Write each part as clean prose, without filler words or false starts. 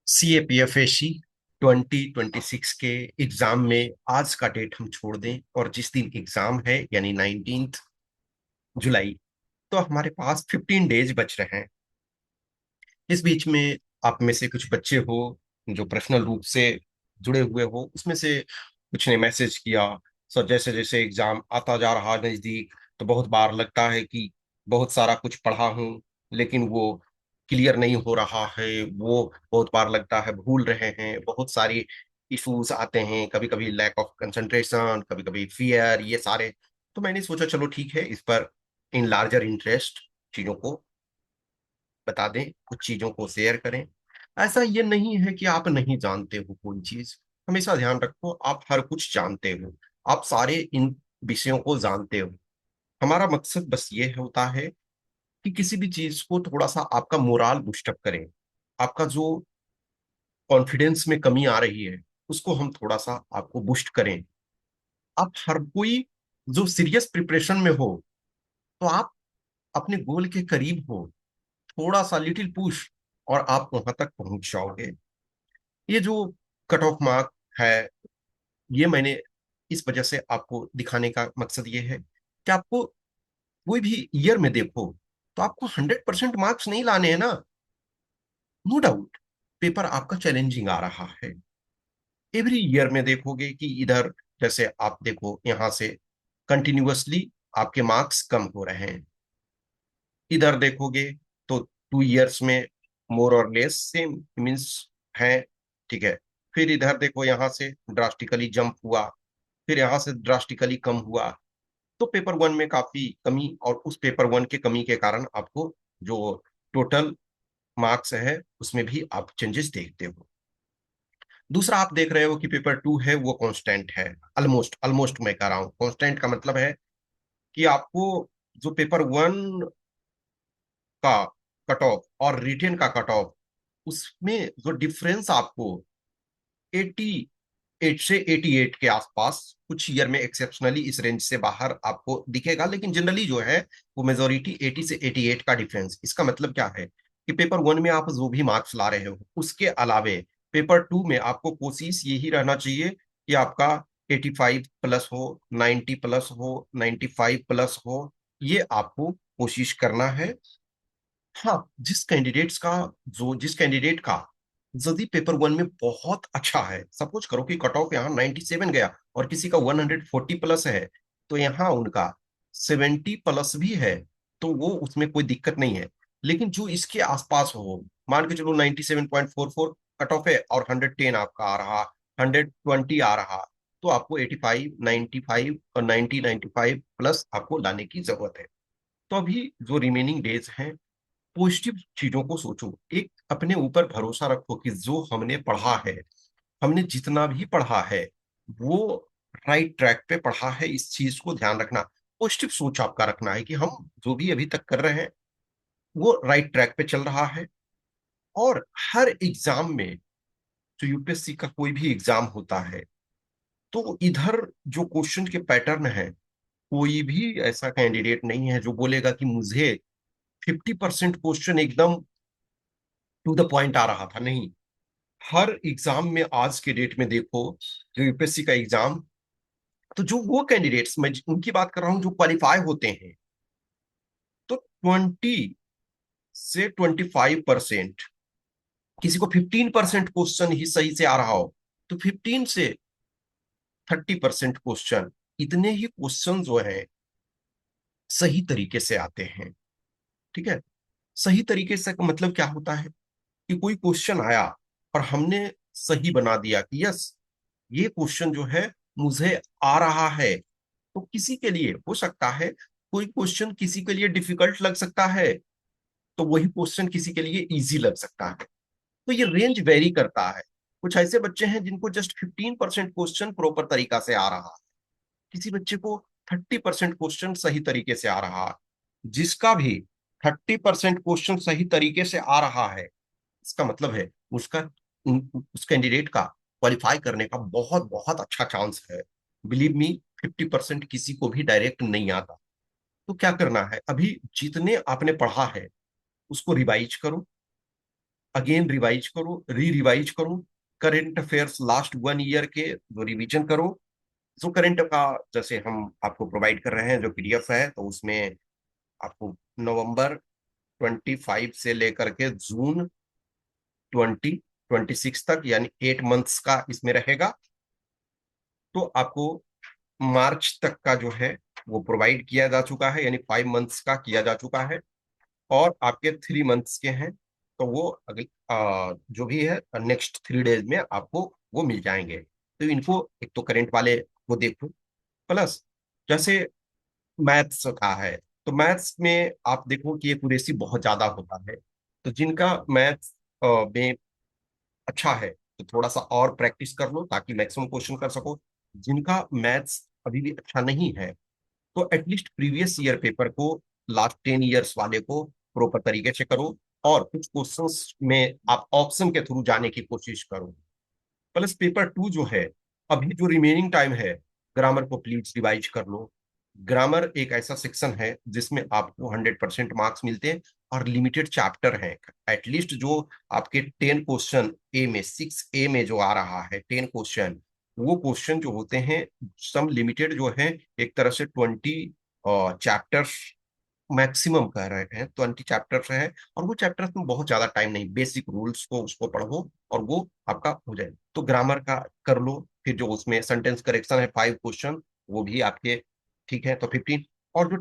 CAPFAC 2026 के exam में आज का डेट हम छोड़ दें और जिस दिन एग्जाम है यानी 19 जुलाई, तो हमारे पास 15 डेज बच रहे हैं। इस बीच में आप में से कुछ बच्चे हो जो पर्सनल रूप से जुड़े हुए हो, उसमें से कुछ ने मैसेज किया। सर, जैसे जैसे एग्जाम आता जा रहा नजदीक, तो बहुत बार लगता है कि बहुत सारा कुछ पढ़ा हूँ लेकिन वो क्लियर नहीं हो रहा है। वो बहुत बार लगता है भूल रहे हैं, बहुत सारी इश्यूज आते हैं, कभी कभी लैक ऑफ कंसंट्रेशन, कभी कभी फियर, ये सारे। तो मैंने सोचा चलो ठीक है, इस पर इन लार्जर इंटरेस्ट चीजों को बता दें, कुछ चीजों को शेयर करें। ऐसा ये नहीं है कि आप नहीं जानते हो कोई चीज। हमेशा ध्यान रखो, आप हर कुछ जानते हो, आप सारे इन विषयों को जानते हो। हमारा मकसद बस ये होता है कि किसी भी चीज को थोड़ा सा आपका मोराल बूस्टअप करें। आपका जो कॉन्फिडेंस में कमी आ रही है, उसको हम थोड़ा सा आपको बूस्ट करें। आप हर कोई जो सीरियस प्रिपरेशन में हो, तो आप अपने गोल के करीब हो, थोड़ा सा लिटिल पुश और आप वहां तक पहुंच जाओगे। ये जो कट ऑफ मार्क है, ये मैंने इस वजह से आपको दिखाने का मकसद ये है कि आपको कोई भी ईयर में देखो, तो आपको 100% मार्क्स नहीं लाने हैं ना। नो डाउट पेपर आपका चैलेंजिंग आ रहा है। एवरी ईयर में देखोगे कि इधर, जैसे आप देखो यहां से कंटिन्यूअसली आपके मार्क्स कम हो रहे हैं। इधर देखोगे तो 2 इयर्स में मोर और लेस सेम मीन्स है। ठीक है। फिर इधर देखो, यहाँ से ड्रास्टिकली जंप हुआ, फिर यहाँ से ड्रास्टिकली कम हुआ। तो पेपर वन में काफी कमी, और उस पेपर वन के कमी के कारण आपको जो टोटल मार्क्स है उसमें भी आप चेंजेस देखते हो। दूसरा, आप देख रहे हो कि पेपर टू है वो कांस्टेंट है। ऑलमोस्ट ऑलमोस्ट मैं कह रहा हूँ, कांस्टेंट का मतलब है कि आपको जो पेपर वन का कट ऑफ और रिटेन का कट ऑफ, उसमें जो डिफरेंस आपको 88 से 88 के आसपास, कुछ ईयर में एक्सेप्शनली इस रेंज से बाहर आपको दिखेगा, लेकिन जनरली जो है वो मेजोरिटी 80 से 88 का डिफरेंस। इसका मतलब क्या है कि पेपर वन में आप जो भी मार्क्स ला रहे हो, उसके अलावे पेपर टू में आपको कोशिश यही रहना चाहिए कि आपका 85 प्लस हो, 90 प्लस हो, 95 प्लस हो। ये आपको कोशिश करना है। हाँ, जिस कैंडिडेट का यदि पेपर वन में बहुत अच्छा है, सपोज करो कि कट ऑफ यहाँ 97 गया और किसी का 140 प्लस है, तो यहाँ उनका 70 प्लस भी है, तो वो उसमें कोई दिक्कत नहीं है। लेकिन जो इसके आसपास हो, मान के चलो 97.44 कट ऑफ है और 110 आपका आ रहा, 120 आ रहा, तो आपको 85, 95 और 90, 95 प्लस आपको लाने की जरूरत है। तो अभी जो रिमेनिंग डेज हैं, पॉजिटिव चीजों को सोचो, एक अपने ऊपर भरोसा रखो कि जो हमने पढ़ा है, हमने जितना भी पढ़ा है, वो राइट ट्रैक पे पढ़ा है। इस चीज को ध्यान रखना, पॉजिटिव सोच आपका रखना है कि हम जो भी अभी तक कर रहे हैं वो राइट ट्रैक पे चल रहा है। और हर एग्जाम में, जो यूपीएससी का कोई भी एग्जाम होता है, तो इधर जो क्वेश्चन के पैटर्न है, कोई भी ऐसा कैंडिडेट नहीं है जो बोलेगा कि मुझे 50% क्वेश्चन एकदम टू द पॉइंट आ रहा था। नहीं, हर एग्जाम में आज के डेट में देखो, जो यूपीएससी का एग्जाम, तो जो वो कैंडिडेट्स, मैं उनकी बात कर रहा हूं जो क्वालिफाई होते हैं, तो 20 से 25%, किसी को 15% क्वेश्चन ही सही से आ रहा हो, तो 15 से 30% क्वेश्चन, इतने ही क्वेश्चन जो है सही तरीके से आते हैं। ठीक है। सही तरीके से का मतलब क्या होता है कि कोई क्वेश्चन आया और हमने सही बना दिया कि यस, ये क्वेश्चन जो है मुझे आ रहा है। तो किसी के लिए हो सकता है, कोई क्वेश्चन किसी के लिए डिफिकल्ट लग सकता है, तो वही क्वेश्चन किसी के लिए इजी लग सकता है। तो ये रेंज वेरी करता है। कुछ ऐसे बच्चे हैं जिनको जस्ट 15% क्वेश्चन प्रॉपर तरीका से आ रहा है, किसी बच्चे को 30% क्वेश्चन सही तरीके से आ रहा है। जिसका भी 30% क्वेश्चन सही तरीके से आ रहा है, इसका मतलब है उसका उस कैंडिडेट का क्वालिफाई करने का बहुत बहुत अच्छा चांस है। बिलीव मी, 50% किसी को भी डायरेक्ट नहीं आता। तो क्या करना है, अभी जितने आपने पढ़ा है उसको रिवाइज करो, अगेन रिवाइज करो, रिवाइज करो, करंट अफेयर्स लास्ट 1 ईयर के वो रिवीजन करो। जो करंट का जैसे हम आपको प्रोवाइड कर रहे हैं जो पीडीएफ है, तो उसमें आपको नवंबर 25 से लेकर के जून 2026 तक, यानी 8 मंथ्स का इसमें रहेगा। तो आपको मार्च तक का जो है वो प्रोवाइड किया जा चुका है, यानी 5 मंथ्स का किया जा चुका है। और आपके 3 मंथ्स के हैं, तो वो अगले जो भी है नेक्स्ट 3 डेज में आपको वो मिल जाएंगे। तो इनको एक तो करंट वाले को देखो, प्लस जैसे मैथ्स का है, तो मैथ्स में आप देखो कि एक्यूरेसी बहुत ज्यादा होता है। तो जिनका मैथ्स में अच्छा है तो थोड़ा सा और प्रैक्टिस कर लो ताकि मैक्सिमम क्वेश्चन कर सको। जिनका मैथ्स अभी भी अच्छा नहीं है, तो एटलीस्ट प्रीवियस ईयर पेपर को, लास्ट 10 ईयर्स वाले को प्रॉपर तरीके से करो। और कुछ क्वेश्चंस में आप ऑप्शन के थ्रू जाने की कोशिश करो। प्लस पेपर 2 जो है, अभी जो रिमेनिंग टाइम है, ग्रामर को प्लीज रिवाइज कर लो। ग्रामर एक ऐसा सेक्शन है जिसमें आपको 100% मार्क्स मिलते हैं, और लिमिटेड चैप्टर है। एटलीस्ट जो आपके 10 क्वेश्चन ए में, 6A में जो आ रहा है 10 क्वेश्चन, वो क्वेश्चन जो होते हैं सम लिमिटेड जो है, एक तरह से 20 चैप्टर्स मैक्सिमम कह रहे हैं, 20 चैप्टर्स है। और वो चैप्टर्स में बहुत ज्यादा टाइम नहीं, बेसिक रूल्स को उसको पढ़ो और वो आपका हो जाए। तो ग्रामर का कर लो। फिर जो उसमें सेंटेंस करेक्शन है 5 क्वेश्चन, वो भी आपके ठीक है, तो 15। और जो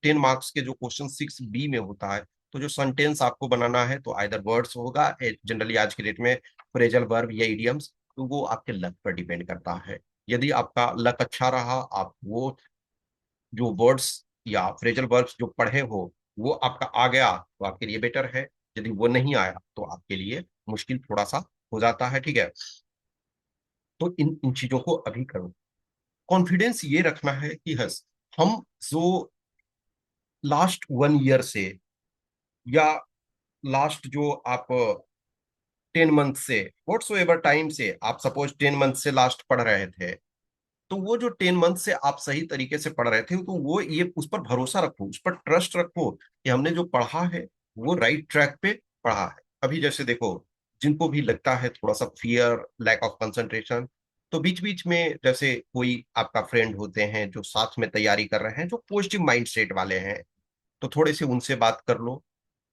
10 मार्क्स के जो क्वेश्चन 6B में होता है, तो जो सेंटेंस आपको बनाना है, तो आइदर वर्ड्स होगा, जनरली आज के डेट में फ्रेजल वर्ब या इडियम्स, तो वो आपके लक पर डिपेंड करता है। यदि आपका लक अच्छा रहा, आप वो जो वर्ड्स या फ्रेजल वर्ब्स जो पढ़े हो वो आपका आ गया, तो आपके लिए बेटर है। यदि वो नहीं आया तो आपके लिए मुश्किल थोड़ा सा हो जाता है, ठीक है। तो इन इन चीजों को अभी करो। कॉन्फिडेंस ये रखना है कि हस हम जो लास्ट 1 ईयर से, या लास्ट जो आप 10 मंथ से, व्हाट्स एवर टाइम से, आप सपोज 10 मंथ से लास्ट पढ़ रहे थे, तो वो जो 10 मंथ से आप सही तरीके से पढ़ रहे थे, तो वो ये उस पर भरोसा रखो, उस पर ट्रस्ट रखो कि हमने जो पढ़ा है वो राइट ट्रैक पे पढ़ा है। अभी जैसे देखो, जिनको भी लगता है थोड़ा सा फियर, लैक ऑफ कंसंट्रेशन, तो बीच बीच में जैसे कोई आपका फ्रेंड होते हैं जो साथ में तैयारी कर रहे हैं, जो पॉजिटिव माइंड सेट वाले हैं, तो थोड़े से उनसे बात कर लो।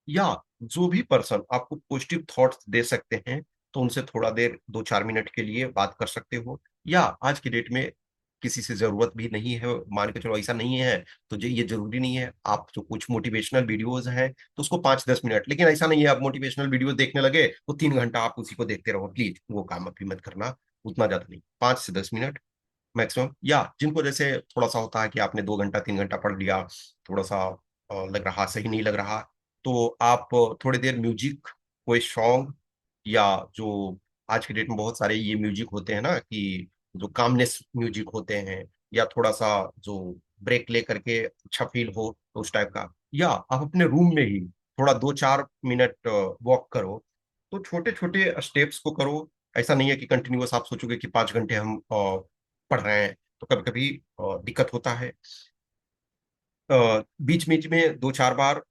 या जो भी पर्सन आपको पॉजिटिव थॉट्स दे सकते हैं, तो उनसे थोड़ा देर 2-4 मिनट के लिए बात कर सकते हो। या आज की डेट में किसी से जरूरत भी नहीं है, मान के चलो ऐसा नहीं है, तो ये जरूरी नहीं है। आप जो कुछ मोटिवेशनल वीडियोस हैं, तो उसको 5-10 मिनट, लेकिन ऐसा नहीं है आप मोटिवेशनल वीडियो देखने लगे तो 3 घंटा आप उसी को देखते रहो, प्लीज वो काम अभी मत करना। उतना ज्यादा नहीं, 5 से 10 मिनट मैक्सिमम। या जिनको जैसे थोड़ा सा होता है कि आपने 2 घंटा 3 घंटा पढ़ लिया, थोड़ा सा लग रहा सही नहीं लग रहा, तो आप थोड़ी देर म्यूजिक, कोई सॉन्ग, या जो आज के डेट में बहुत सारे ये म्यूजिक होते हैं ना कि जो कामनेस म्यूजिक होते हैं, या थोड़ा सा जो ब्रेक ले करके अच्छा फील हो, तो उस टाइप का। या आप अपने रूम में ही थोड़ा 2-4 मिनट वॉक करो। तो छोटे छोटे स्टेप्स को करो। ऐसा नहीं है कि कंटिन्यूअस आप सोचोगे कि 5 घंटे हम पढ़ रहे हैं, तो कभी कभी दिक्कत होता है। बीच बीच में 2-4 बार,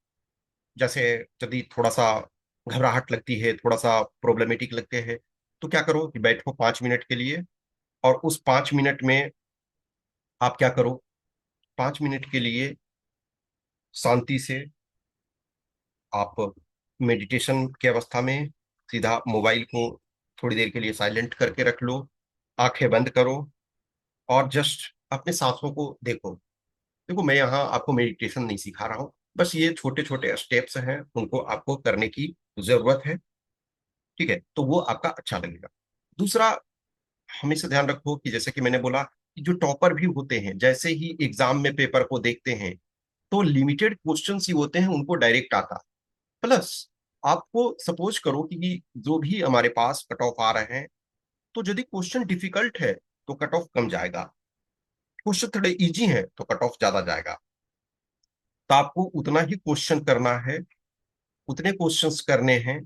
जैसे यदि थोड़ा सा घबराहट लगती है, थोड़ा सा प्रॉब्लमेटिक लगते हैं, तो क्या करो कि बैठो 5 मिनट के लिए, और उस 5 मिनट में आप क्या करो, 5 मिनट के लिए शांति से आप मेडिटेशन की अवस्था में सीधा मोबाइल को थोड़ी देर के लिए साइलेंट करके रख लो, आंखें बंद करो, और जस्ट अपने सांसों को देखो। देखो, मैं यहाँ आपको मेडिटेशन नहीं सिखा रहा हूँ, बस ये छोटे छोटे स्टेप्स हैं, उनको आपको करने की जरूरत है, ठीक है। तो वो आपका अच्छा लगेगा। दूसरा, हमेशा ध्यान रखो कि जैसे कि मैंने बोला कि जो टॉपर भी होते हैं, जैसे ही एग्जाम में पेपर को देखते हैं, तो लिमिटेड क्वेश्चन ही होते हैं, उनको डायरेक्ट आता है। प्लस आपको सपोज करो कि जो भी हमारे पास कट ऑफ आ रहे हैं, तो यदि क्वेश्चन डिफिकल्ट है तो कट ऑफ कम जाएगा, क्वेश्चन थोड़े इजी है तो कट ऑफ ज्यादा जाएगा। तो आपको उतना ही क्वेश्चन करना है, उतने क्वेश्चंस करने हैं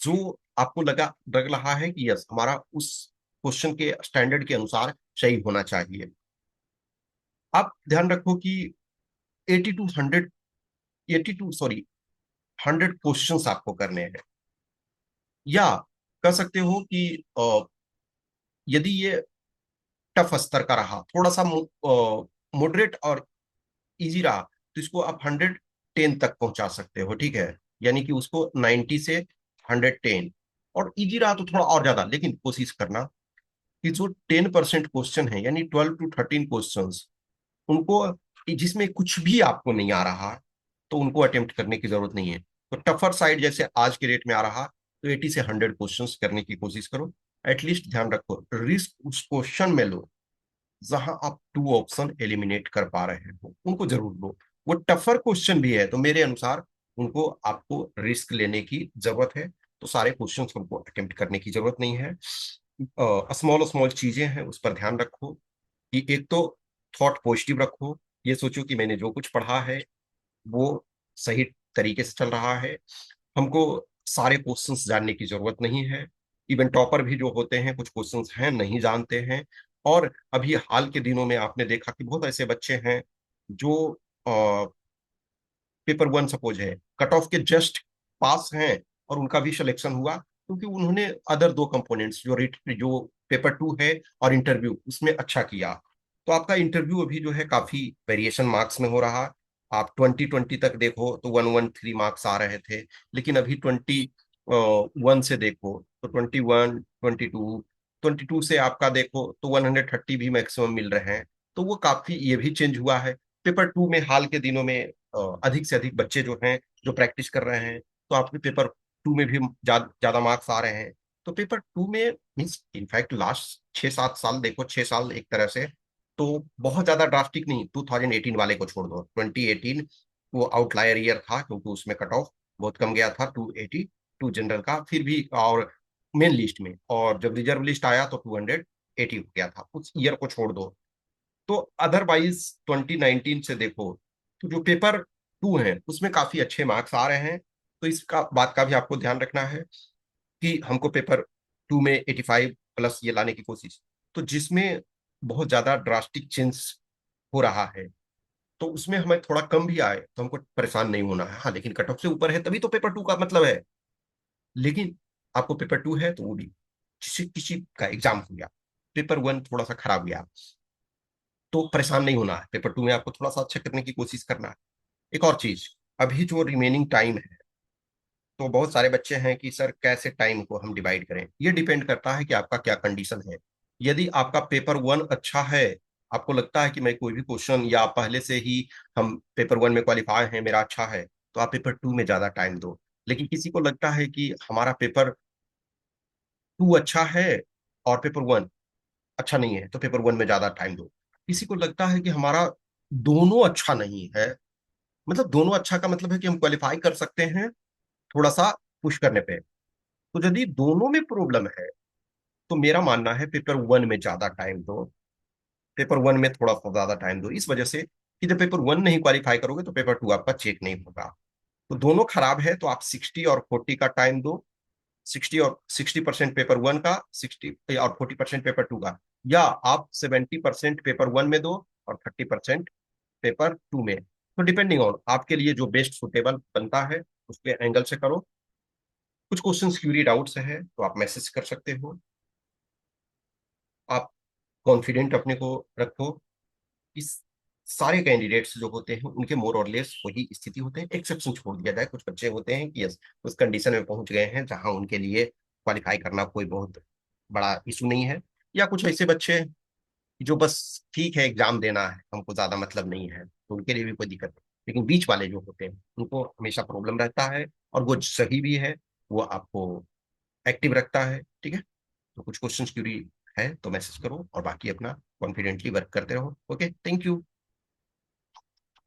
जो आपको लग रहा है कि यस हमारा उस क्वेश्चन के स्टैंडर्ड के अनुसार सही होना चाहिए। आप ध्यान रखो कि 80 टू 100, 82 सॉरी 100 क्वेश्चंस आपको करने हैं। या कह सकते हो कि यदि ये टफ स्तर का रहा, थोड़ा सा मॉडरेट और इजी रहा, तो इसको आप 110 तक पहुंचा सकते हो, ठीक है। यानी कि उसको 90 से 110। और इजी रहा तो थोड़ा और ज्यादा, लेकिन कोशिश करना कि जो 10% क्वेश्चन है, यानी 12 to 13 क्वेश्चन, उनको, जिसमें कुछ भी आपको नहीं आ रहा, तो उनको अटेम्प्ट करने की जरूरत नहीं है। तो टफर साइड जैसे आज के डेट में आ रहा, तो 80 से 100 क्वेश्चंस करने की कोशिश करो। एटलीस्ट ध्यान रखो, रिस्क उस क्वेश्चन में लो जहां आप 2 ऑप्शन एलिमिनेट कर पा रहे हो, उनको जरूर लो। वो टफर क्वेश्चन भी है तो मेरे अनुसार उनको आपको रिस्क लेने की जरूरत है। तो सारे क्वेश्चंस उनको अटेम्प्ट करने की जरूरत नहीं है। स्मॉल स्मॉल चीजें हैं, उस पर ध्यान रखो कि एक तो थॉट पॉजिटिव रखो। ये सोचो कि मैंने जो कुछ पढ़ा है वो सही तरीके से चल रहा है। हमको सारे क्वेश्चंस जानने की जरूरत नहीं है। इवन टॉपर भी जो होते हैं, कुछ क्वेश्चंस हैं नहीं जानते हैं। और अभी हाल के दिनों में आपने देखा कि बहुत ऐसे बच्चे हैं जो पेपर वन सपोज है, कट ऑफ के जस्ट पास हैं, और उनका भी सिलेक्शन हुआ क्योंकि उन्होंने अदर दो कंपोनेंट्स, जो पेपर टू है और इंटरव्यू, उसमें अच्छा किया। तो आपका इंटरव्यू अभी जो है काफी वेरिएशन मार्क्स में हो रहा। आप 2020 तक देखो तो 113 मार्क्स आ रहे थे, लेकिन अभी 21 से देखो तो 21, 22 से आपका देखो तो 130 भी मैक्सिमम मिल रहे हैं। तो वो काफी, ये भी चेंज हुआ है। पेपर टू में हाल के दिनों में अधिक से अधिक बच्चे जो हैं जो प्रैक्टिस कर रहे हैं, तो आपके पेपर टू में भी ज्यादा मार्क्स आ रहे हैं। तो पेपर टू में मीन्स इनफैक्ट लास्ट 6-7 साल देखो, 6 साल एक तरह से तो बहुत ज्यादा ड्रास्टिक नहीं। 2018 वाले को छोड़ दो, 2018 वो आउटलायर ईयर था क्योंकि उसमें कट ऑफ बहुत कम गया था, 282 जनरल का, फिर भी, और मेन लिस्ट में, और जब रिजर्व लिस्ट आया तो 280 हो गया था, उस ईयर को छोड़ दो। तो अदरवाइज 2019 से देखो तो जो पेपर टू है उसमें काफी अच्छे मार्क्स आ रहे हैं। तो इसका बात का भी आपको ध्यान रखना है कि हमको पेपर टू में 85 प्लस ये लाने की कोशिश, तो जिसमें बहुत ज्यादा ड्रास्टिक चेंज हो रहा है, तो उसमें हमें थोड़ा कम भी आए तो हमको परेशान नहीं होना है। हाँ, लेकिन कट ऑफ से ऊपर है तभी तो पेपर टू का मतलब है। लेकिन आपको पेपर टू है तो वो भी, किसी किसी का एग्जाम हो गया, पेपर वन थोड़ा सा खराब गया, तो परेशान नहीं होना है। पेपर टू में आपको थोड़ा सा अच्छा करने की कोशिश करना है। एक और चीज, अभी जो रिमेनिंग टाइम है, तो बहुत सारे बच्चे हैं कि सर कैसे टाइम को हम डिवाइड करें। ये डिपेंड करता है कि आपका क्या कंडीशन है। यदि आपका पेपर वन अच्छा है, आपको लगता है कि मैं कोई भी क्वेश्चन, या पहले से ही हम पेपर वन में क्वालिफाई हैं, मेरा अच्छा है, तो आप पेपर टू में ज्यादा टाइम दो। लेकिन किसी को लगता है कि हमारा पेपर टू अच्छा है और पेपर वन अच्छा नहीं है, तो पेपर वन में ज्यादा टाइम दो। किसी को लगता है कि हमारा दोनों अच्छा नहीं है, मतलब दोनों अच्छा का मतलब है कि हम क्वालिफाई कर सकते हैं थोड़ा सा पुश करने पे, तो यदि दोनों में प्रॉब्लम है, तो मेरा मानना है पेपर वन में ज्यादा टाइम दो। पेपर वन में थोड़ा सा ज्यादा टाइम दो, इस वजह से कि जब पेपर वन नहीं क्वालिफाई करोगे तो पेपर टू आपका चेक नहीं होगा। तो दोनों खराब है तो आप 60 और 40 का टाइम दो। 60% पेपर वन का, 40% पेपर टू का, या आप 70% पेपर वन में दो और 30% पेपर टू में। तो डिपेंडिंग ऑन आपके लिए जो बेस्ट सुटेबल बनता है उसके एंगल से करो। कुछ क्वेश्चन क्यूरी डाउट्स है तो आप मैसेज कर सकते हो। आप कॉन्फिडेंट अपने को रखो। इस सारे कैंडिडेट्स जो होते हैं उनके मोर और लेस वही स्थिति होते हैं, एक्सेप्शन छोड़ दिया जाए, कुछ बच्चे होते हैं कि यस उस कंडीशन में पहुंच गए हैं जहां उनके लिए क्वालिफाई करना कोई बहुत बड़ा इशू नहीं है। या कुछ ऐसे बच्चे हैं जो बस ठीक है एग्जाम देना है, हमको ज्यादा मतलब नहीं है, तो उनके लिए भी कोई दिक्कत नहीं। लेकिन बीच वाले जो होते हैं उनको हमेशा प्रॉब्लम रहता है, और वो सही भी है, वो आपको एक्टिव रखता है, ठीक है। तो कुछ क्वेश्चन क्यूरी है तो मैसेज करो, और बाकी अपना कॉन्फिडेंटली वर्क करते रहो। Okay, thank you.